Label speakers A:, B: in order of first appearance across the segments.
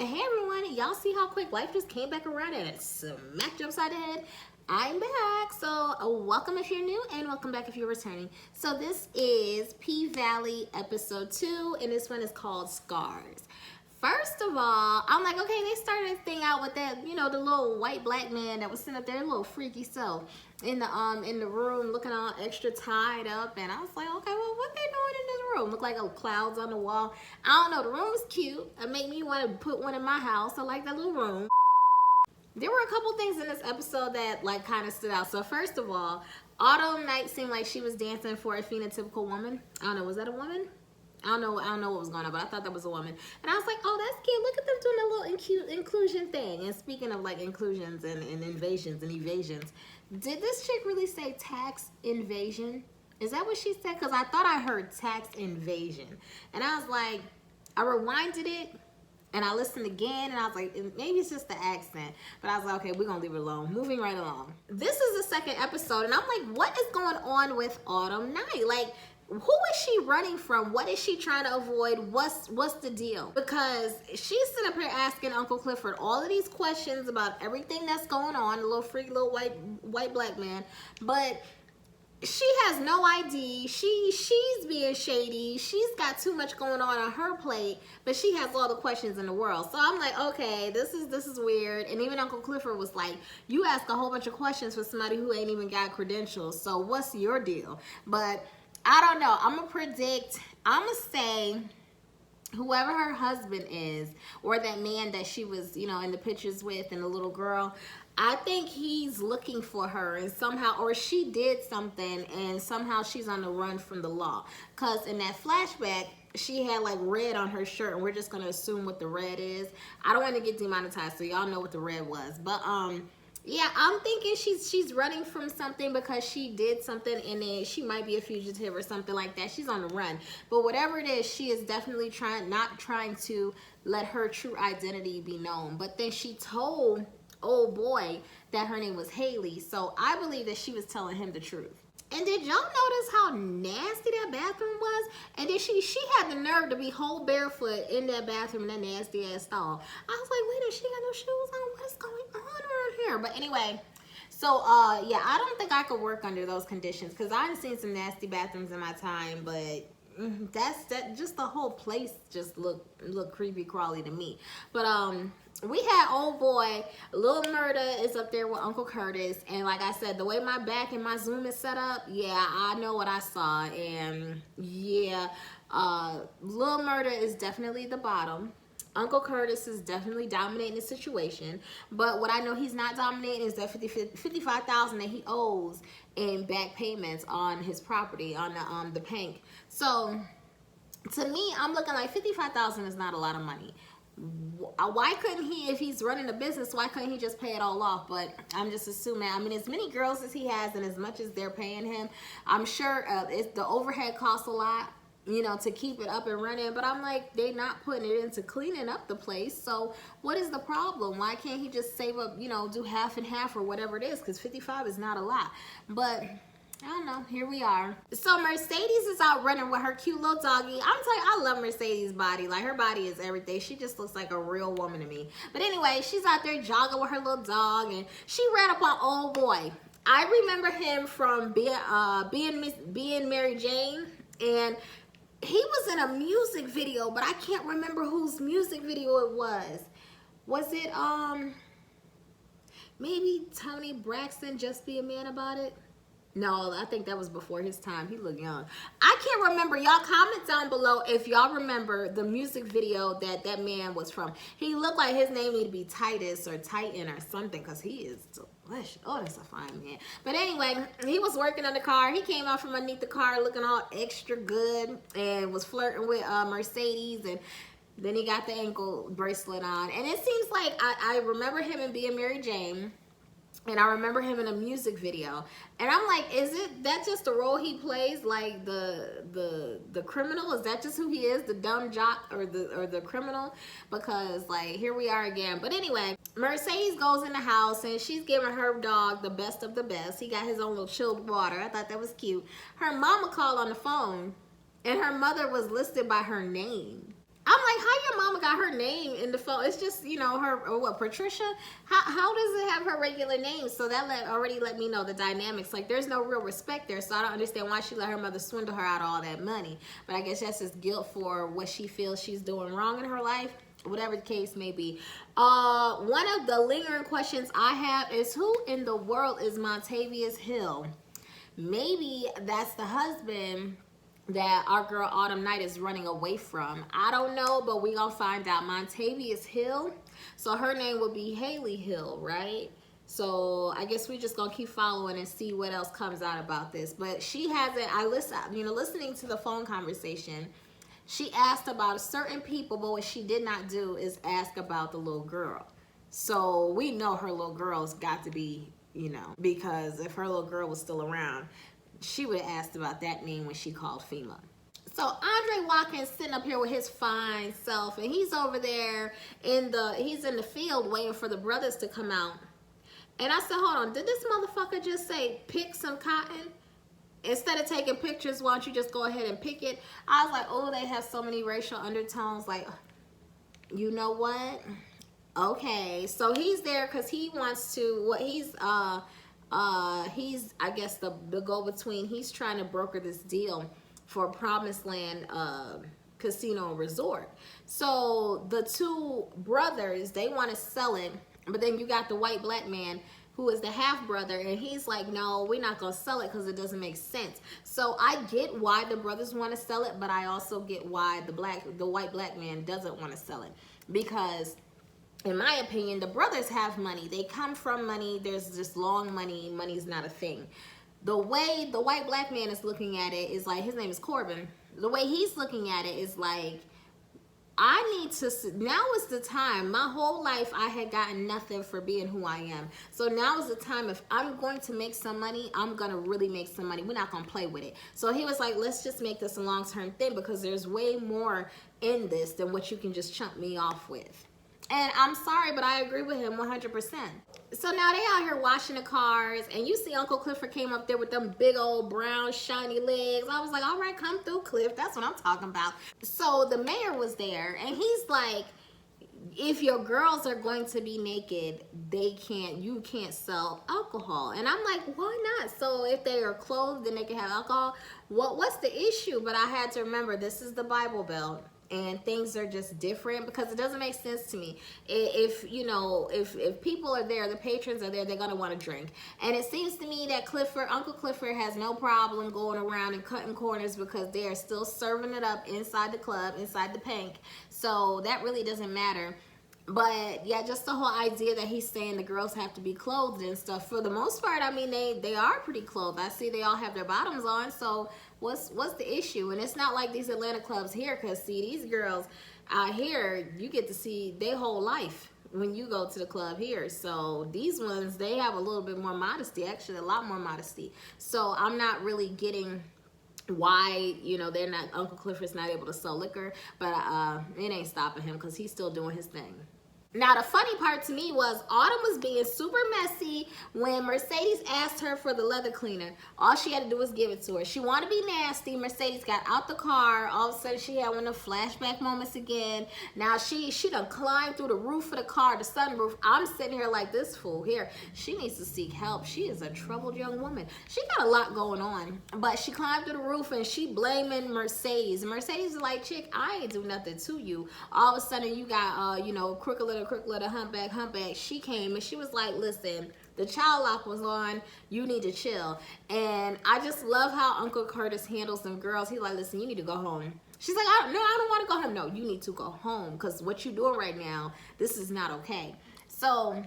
A: Hey everyone, y'all see how quick life just came back around and it smacked you upside the head? I'm back, so welcome if you're new and welcome back if you're returning. So this is P-Valley episode 2 and this one is called Scars. First of all, I'm like, okay, they started this thing out with that, you know, the little white black man that was sitting up there, a little freaky self in the room looking all extra tied up, and I was like, okay, well, what they doing in this room? Look like clouds on the wall. I don't know, the room was cute. It made me want to put one in my house. I like that little room. There were a couple things in this episode that like kind of stood out. So first of all, Autumn Night seemed like she was dancing for a phenotypical woman. I don't know, was that a woman? I don't know what was going on, but I thought that was a woman. And I was like, oh, that's cute. Look at them doing a little inclusion thing. And speaking of like inclusions and invasions and evasions, did this chick really say tax invasion? Is that what she said? Because I thought I heard tax invasion. And I was like, I rewinded it and I listened again and I was like, maybe it's just the accent. But I was like, okay, we're going to leave it alone. Moving right along. This is the second episode and I'm like, what is going on with Autumn Night? Like, who is she running from? What is she trying to avoid? What's the deal? Because she's sitting up here asking Uncle Clifford all of these questions about everything that's going on, the little freaky little white black man, but she has no ID. She's being shady. She's got too much going on her plate, but she has all the questions in the world. So I'm like, okay, this is weird. And even Uncle Clifford was like, you ask a whole bunch of questions for somebody who ain't even got credentials. So what's your deal? But I don't know. I'm going to say whoever her husband is, or that man that she was, you know, in the pictures with and the little girl, I think he's looking for her and somehow, or she did something and somehow she's on the run from the law. Because in that flashback, she had like red on her shirt and we're just going to assume what the red is. I don't want to get demonetized, so y'all know what the red was. But, yeah, I'm thinking she's running from something because she did something and then she might be a fugitive or something like that. She's on the run. But whatever it is, she is definitely not trying to let her true identity be known. But then she told old boy that her name was Haley. So I believe that she was telling him the truth. And did y'all notice how nasty that bathroom was? And then she had the nerve to be whole barefoot in that bathroom in that nasty ass stall. I was like, wait a minute, she got no shoes on? What is going on around here? But anyway, so yeah, I don't think I could work under those conditions because I've seen some nasty bathrooms in my time, but that just the whole place just look creepy crawly to me. But we had old boy Lil Murda is up there with Uncle Curtis, and like I said, the way my back and my Zoom is set up, yeah, I know what I saw. And yeah, Lil Murda is definitely the bottom. Uncle Curtis is definitely dominating the situation, but what I know he's not dominating is that $55,000 that he owes in back payments on his property on the bank. So to me, I'm looking like $55,000 is not a lot of money. Why couldn't he, if he's running a business, why couldn't he just pay it all off? But I'm just assuming, I mean, as many girls as he has and as much as they're paying him, I'm sure the overhead costs a lot, you know, to keep it up and running. But I'm like, they're not putting it into cleaning up the place. So what is the problem? Why can't he just save up, you know, do half and half or whatever it is? Because 55 is not a lot. But I don't know, here we are. So Mercedes is out running with her cute little doggy. I'm telling you, I love Mercedes' body. Like, her body is everything. She just looks like a real woman to me. But anyway, she's out there jogging with her little dog, and she ran up on old boy. I remember him from being Mary Jane, and he was in a music video, but I can't remember whose music video it was. Was it, maybe Tony Braxton, Just Be a Man About It? No, I think that was before his time. He looked young. I can't remember. Y'all comment down below if y'all remember the music video that man was from. He looked like his name needed to be Titus or Titan or something because he is delicious. Oh, that's a fine man. But anyway, he was working on the car. He came out from underneath the car looking all extra good and was flirting with Mercedes, and then he got the ankle bracelet on. And it seems like I remember him in Being Mary Jane. And I remember him in a music video, and I'm like, is that just the role he plays, like the criminal? Is that just who he is, the dumb jock or the criminal? Because like, here we are again. But anyway, Mercedes goes in the house and she's giving her dog the best of the best. He got his own little chilled water. I thought that was cute. Her mama called on the phone, and her mother was listed by her name. I'm like, how your mama got her name in the phone? It's just, you know, her, or what, Patricia? How does it have her regular name? So that already let me know the dynamics. Like, there's no real respect there. So I don't understand why she let her mother swindle her out of all that money. But I guess that's just guilt for what she feels she's doing wrong in her life. Whatever the case may be. One of the lingering questions I have is, who in the world is Montavious Hill? Maybe that's the husband that our girl Autumn Night is running away from. I don't know, but we gonna find out. Montavious Hill, so her name would be Haley Hill, right? So I guess we just gonna keep following and see what else comes out about this. But she hasn't, listening to the phone conversation, she asked about certain people, but what she did not do is ask about the little girl. So we know her little girl's got to be, you know, because if her little girl was still around, she would have asked about that name when she called FEMA. So Andre Watkins sitting up here with his fine self, and he's over there he's in the field waiting for the brothers to come out. And I said, hold on, did this motherfucker just say pick some cotton? Instead of taking pictures, why don't you just go ahead and pick it? I was like, oh, they have so many racial undertones. Like, you know what? Okay, so he's there because he wants to, he's I guess the go-between. He's trying to broker this deal for Promised Land Casino and Resort. So the two brothers, they want to sell it, but then you got the white black man who is the half brother, and he's like, no, we're not gonna sell it because it doesn't make sense. So I get why the brothers want to sell it, but I also get why the white black man doesn't want to sell it, because in my opinion, the brothers have money. They come from money. There's just long money. Money's not a thing. The way the white black man is looking at it is like, his name is Corbin. The way he's looking at it is like, I need to, now is the time. My whole life I had gotten nothing for being who I am. So now is the time. If I'm going to make some money, I'm going to really make some money. We're not going to play with it. So he was like, let's just make this a long-term thing, because there's way more in this than what you can just chump me off with. And I'm sorry, but I agree with him 100%. So now they out here washing the cars, and you see Uncle Clifford came up there with them big old brown shiny legs. I was like, all right, come through, Cliff. That's what I'm talking about. So the mayor was there, and he's like, if your girls are going to be naked, you can't sell alcohol. And I'm like, why not? So if they are clothed, then they can have alcohol. What's the issue? But I had to remember, this is the Bible Belt. And things are just different, because it doesn't make sense to me. If people are there, the patrons are there, they're gonna want to drink. And it seems to me that Uncle Clifford has no problem going around and cutting corners, because they are still serving it up inside the club, inside the Pink. So that really doesn't matter. But yeah, just the whole idea that he's saying the girls have to be clothed and stuff. For the most part, I mean, they are pretty clothed. I see they all have their bottoms on. So what's the issue? And it's not like these Atlanta clubs here, because see, these girls out here, you get to see their whole life when you go to the club here. So these ones, they have a little bit more modesty, actually a lot more modesty. So I'm not really getting why, Uncle Clifford's not able to sell liquor, but it ain't stopping him, because he's still doing his thing. Now, the funny part to me was Autumn was being super messy when Mercedes asked her for the leather cleaner. All she had to do was give it to her. She wanted to be nasty. Mercedes got out the car. All of a sudden, she had one of the flashback moments again. Now, she done climbed through the roof of the car, the sunroof. I'm sitting here like, this fool here, she needs to seek help. She is a troubled young woman. She got a lot going on. But she climbed through the roof, and she blaming Mercedes. Mercedes is like, chick, I ain't do nothing to you. All of a sudden, you got, crooked little humpback. She came and she was like, listen, the child lock was on, you need to chill. And I just love how Uncle Curtis handles them girls. He's like, listen, you need to go home. She's like, I don't want to go home. No, you need to go home, because what you're doing right now, this is not okay. So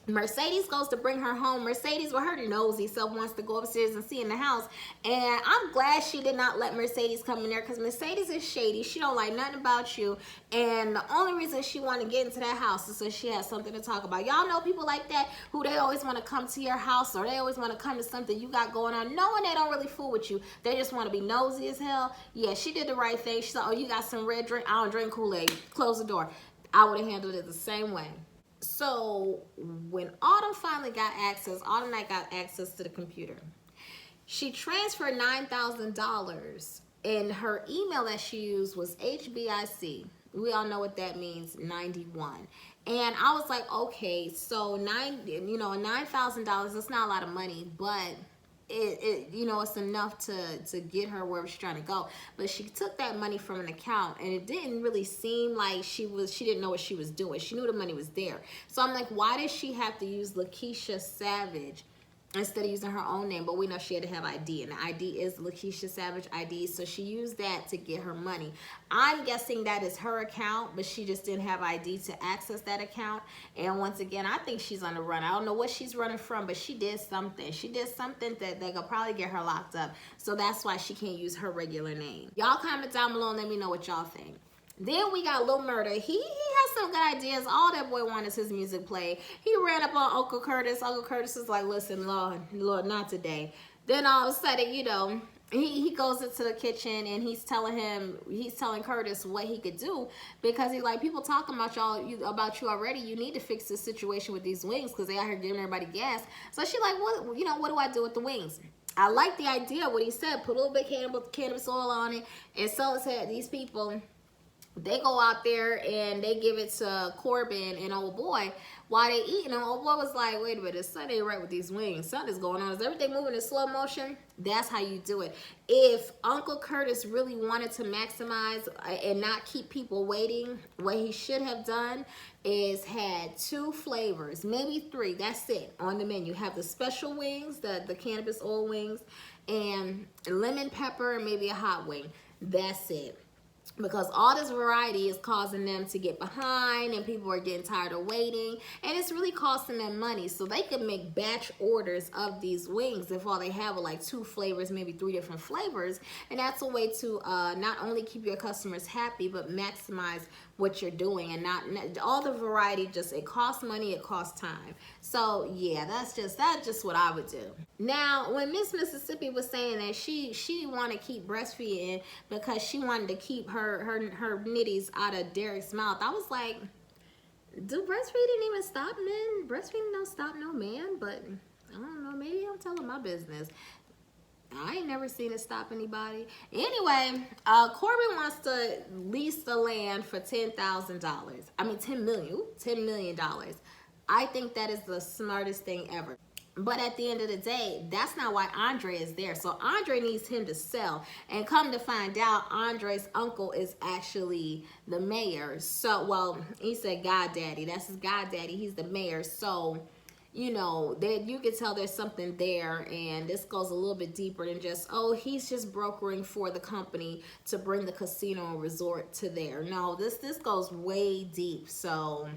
A: Mercedes goes to bring her home. Mercedes, with her nosy self, wants to go upstairs and see in the house. And I'm glad she did not let Mercedes come in there, because Mercedes is shady. She don't like nothing about you. And the only reason she want to get into that house is so she has something to talk about. Y'all know people like that, who they always want to come to your house, or they always want to come to something you got going on, knowing they don't really fool with you. They just want to be nosy as hell. Yeah, she did the right thing. She said, oh, you got some red drink? I don't drink Kool-Aid. Close the door. I would have handled it the same way. So when Autumn finally got access, Autumn Night got access to the computer. She transferred $9,000, and her email that she used was HBIC, We all know what that means, 91. And I was like, okay, so $9,000, that's not a lot of money, but it's enough to get her where she's trying to go. But she took that money from an account, and it didn't really seem like she didn't know what she was doing. She knew the money was there. So I'm like, why does she have to use Lakeisha Savage instead of using her own name? But we know she had to have ID, and the ID is Lakeisha Savage ID, so she used that to get her money. I'm guessing that is her account, but she just didn't have ID to access that account. And once again, I think she's on the run. I don't know what she's running from, but she did something. She did something that could probably get her locked up. So that's why she can't use her regular name. Y'all comment down below and let me know what y'all think. Then we got Lil Murda. He has some good ideas. All that boy wanted is his music played. He ran up on Uncle Curtis. Uncle Curtis is like, listen, Lord, not today. Then all of a sudden, he goes into the kitchen and he's telling Curtis what he could do, because he's like, people talking about you already. You need to fix this situation with these wings because they out here giving everybody gas. So she's like, what do I do with the wings? I like the idea what he said. Put a little bit of cannabis oil on it and sell it to these people. They go out there and they give it to Corbin and old boy while they eating. And old boy was like, wait a minute, something ain't right with these wings. Something's going on. Is everything moving in slow motion? That's how you do it. If Uncle Curtis really wanted to maximize and not keep people waiting, what he should have done is had 2 flavors, maybe 3, that's it, on the menu. Have the special wings, the cannabis oil wings, and lemon pepper, and maybe a hot wing. That's it. Because all this variety is causing them to get behind, and people are getting tired of waiting, and it's really costing them money. So they could make batch orders of these wings if all they have are like 2 flavors, maybe 3 different flavors. And that's a way to not only keep your customers happy, but maximize what you're doing. And not all the variety, just it costs money, it costs time. So yeah, that's just what I would do. Now, when Miss Mississippi was saying that she wanted to keep breastfeeding because she wanted to keep her nitties out of Derek's mouth, I was like, do breastfeeding even stop men? Breastfeeding don't stop no man, but I don't know, maybe I'm telling my business. I ain't never seen it stop anybody. Anyway, Corbin wants to lease the land for $10,000. I mean, $10 million. I think that is the smartest thing ever. But at the end of the day, that's not why Andre is there. So Andre needs him to sell. And come to find out, Andre's uncle is actually the mayor. So, well, he said goddaddy. That's his goddaddy. He's the mayor. So, you can tell there's something there, and this goes a little bit deeper than just, oh, he's just brokering for the company to bring the casino and resort to there. No, this goes way deep. So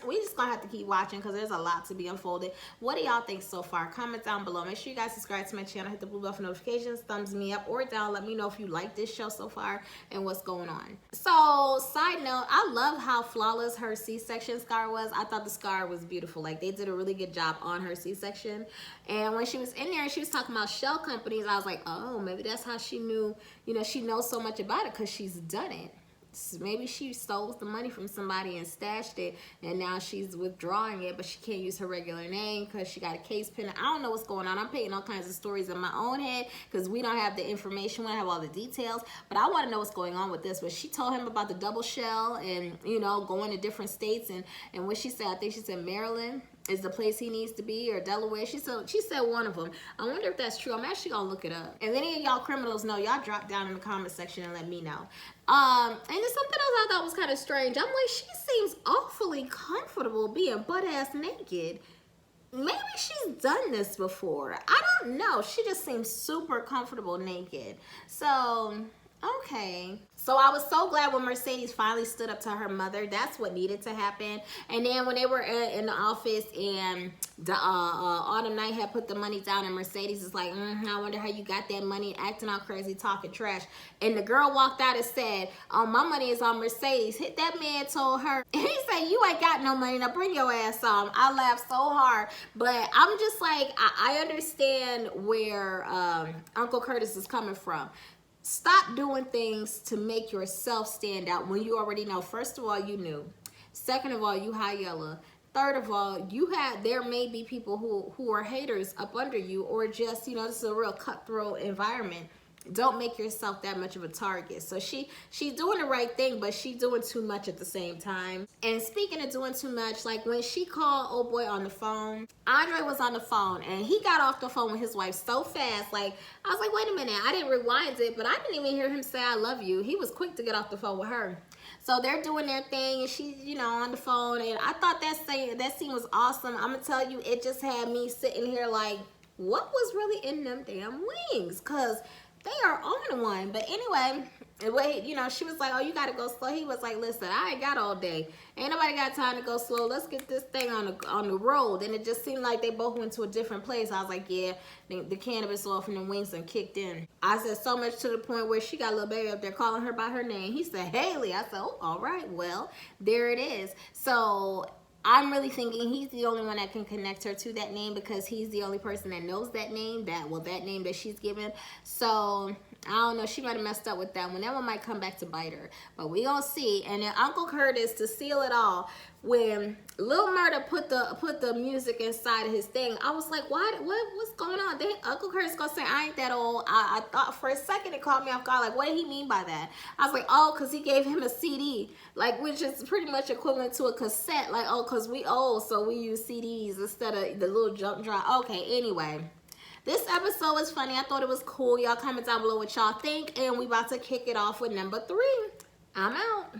A: we just gonna have to keep watching because there's a lot to be unfolded. What do y'all think so far? Comment down below. Make sure you guys subscribe to my channel, hit the blue bell for notifications, thumbs me up or down. Let me know if you like this show so far and what's going on. So side note, I love how flawless her C-section scar was. I thought the scar was beautiful. Like, they did a really good job on her C-section. And when she was in there and she was talking about shell companies, I was like, oh, maybe that's how she knew, she knows so much about it, because she's done it. Maybe she stole the money from somebody and stashed it, and now she's withdrawing it, but she can't use her regular name because she got a case pending. I don't know what's going on. I'm painting all kinds of stories in my own head because we don't have the information. We don't have all the details, but I want to know what's going on with this. But she told him about the double shell and, going to different states. And what she said, I think she said Maryland is the place he needs to be, or Delaware. She said one of them. I wonder if that's true. I'm actually gonna look it up. And if any of y'all criminals know, y'all drop down in the comment section and let me know. And there's something else I thought was kind of strange. I'm like, she seems awfully comfortable being butt-ass naked. Maybe she's done this before. I don't know. She just seems super comfortable naked. So, okay. So I was so glad when Mercedes finally stood up to her mother. That's what needed to happen. And then when they were in the office and the Autumn Night had put the money down, and Mercedes is like, I wonder how you got that money, acting all crazy, talking trash. And the girl walked out and said, oh, my money is on Mercedes. Hit that man told her. And he said, you ain't got no money. Now bring your ass on. I laughed so hard. But I'm just like, I understand where Uncle Curtis is coming from. Stop doing things to make yourself stand out when you already know. First of all, you knew. Second of all, you high yellow. Third of all, there may be people who are haters up under you, or just, this is a real cutthroat environment. don't make yourself that much of a target. So she's doing the right thing, but she's doing too much at the same time. And speaking of doing too much, like when she called old boy on the phone, Andre was on the phone and he got off the phone with his wife so fast. Like, I was like, wait a minute, I didn't rewind it, but I didn't even hear him say I love you. He was quick to get off the phone with her. So they're doing their thing and she's, you know, on the phone, and I thought that scene was awesome. I'm gonna tell you, it just had me sitting here like, what was really in them damn wings? Cause they are on one. But anyway, wait, you know, she was like, oh, you gotta go slow. He was like, listen, I ain't got all day. Ain't nobody got time to go slow. Let's get this thing on the road. And it just seemed like they both went to a different place. I was like, yeah, the cannabis oil from the wings and kicked in. I said so much to the point where she got a little baby up there calling her by her name. He said, Haley. I said, oh, all right, well, there it is. So I'm really thinking he's the only one that can connect her to that name, because he's the only person that knows that name, that name that she's given. So I don't know, she might have messed up with that one. That one might come back to bite her, but we gonna see. And then Uncle Curtis, to seal it all, when Lil Murda put the music inside of his thing, I was like, what's going on? Uncle Curtis gonna say I ain't that old. I thought for a second, it caught me off guard, like, what did he mean by that? I was like, oh, because he gave him a CD, like, which is pretty much equivalent to a cassette, like, oh, because we old, so we use CDs instead of the little jump drive. Okay, anyway, this episode was funny. I thought it was cool. Y'all comment down below what y'all think, and we about to kick it off with number 3. I'm out.